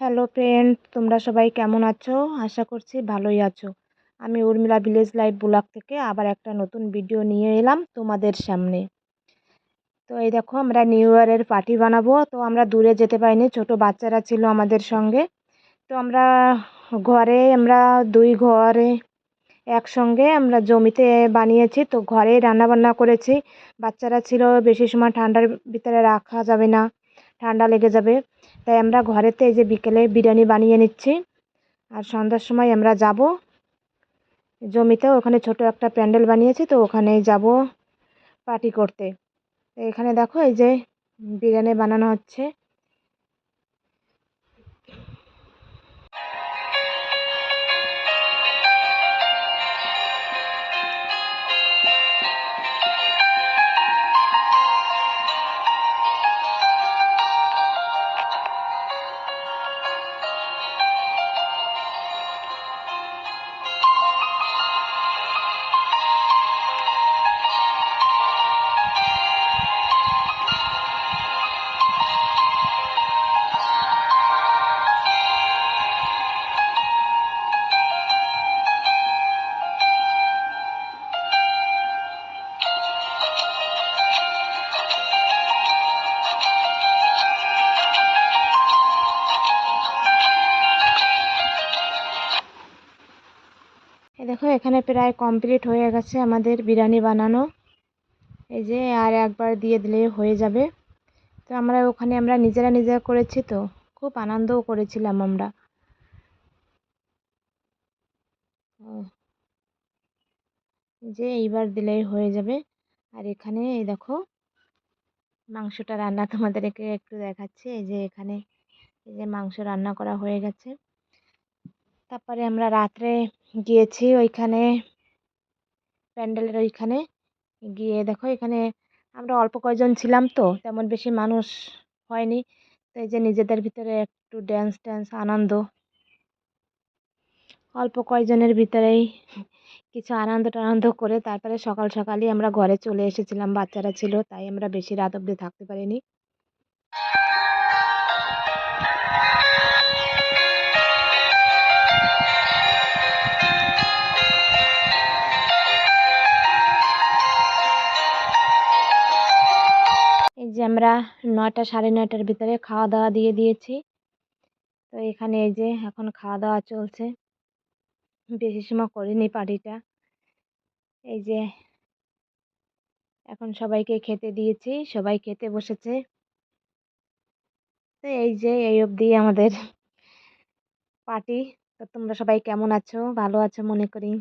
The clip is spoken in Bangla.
হ্যালো ফ্রেন্ড, তোমরা সবাই কেমন আছো? আশা করছি ভালোই আছো। আমি উর্মিলা ভিলেজ লাইফ ব্লগ থেকে আবার একটা নতুন ভিডিও নিয়ে এলাম তোমাদের সামনে। তো এই দেখো, আমরা নিউ ইয়ারের পার্টি বানাবো। তো আমরা দূরে যেতে পারিনি, ছোট বাচ্চারা ছিল আমাদের সঙ্গে। তো আমরা দুই ঘরে একসঙ্গে আমরা জমিতে বানিয়েছি। তো ঘরেই রান্নাবান্না করেছি। বাচ্চারা ছিল, বেশি সময় ঠান্ডার ভিতরে রাখা যাবে না, ঠান্ডা লেগে যাবে। তাই আমরা ঘরেতে এই যে বিকেলে বিরিয়ানি বানিয়ে নিচ্ছি। আর সন্ধ্যার সময় আমরা যাব জমিতে, ওখানে ছোট একটা প্যান্ডেল বানিয়েছি, তো ওখানে যাব পার্টি করতে। তো এখানে দেখো, এই যে বিরিয়ানি বানানো হচ্ছে। এই দেখো, এখানে প্রায় কমপ্লিট হয়ে গেছে আমাদের বিরিয়ানি বানানো। এই যে আর একবার দিয়ে দিলে হয়ে যাবে। তো আমরা নিজেরা করেছি, তো খুব আনন্দও করেছিলাম আমরা। যে এইবার দিলেই হয়ে যাবে। আর এখানে এই দেখো, মাংসটা রান্না তোমাদেরকে একটু দেখাচ্ছি। এই যে এখানে এই যে মাংস রান্না করা হয়ে গেছে। তারপরে আমরা রাত্রে গিয়েছি ওইখানে, প্যান্ডেলের ওইখানে গিয়ে দেখো, এখানে আমরা অল্প কয়েকজন ছিলাম, তো তেমন বেশি মানুষ হয়নি। তো এই যে নিজেদের ভিতরে একটু ড্যান্স ট্যান্স আনন্দ, অল্প কয়েকজনের ভিতরেই কিছু আনন্দ টানন্দ করে তারপরে সকাল সকালই আমরা ঘরে চলে এসেছিলাম। বাচ্চারা ছিল, তাই আমরা বেশি রাত অবধি থাকতে পারিনি। এই যে আমরা 9টা সাড়ে 9টার ভিতরে খাওয়া দাওয়া দিয়ে দিয়েছি। তো এখানে এই যে এখন খাওয়া দাওয়া চলছে, বেশি সময় করিনি পার্টিটা। এই যে এখন সবাইকে খেতে দিয়েছি, সবাই খেতে বসেছে। তো এই যে এই অবধি আমাদের পার্টি। তো তোমরা সবাই কেমন আছো? ভালো আছো মনে করি।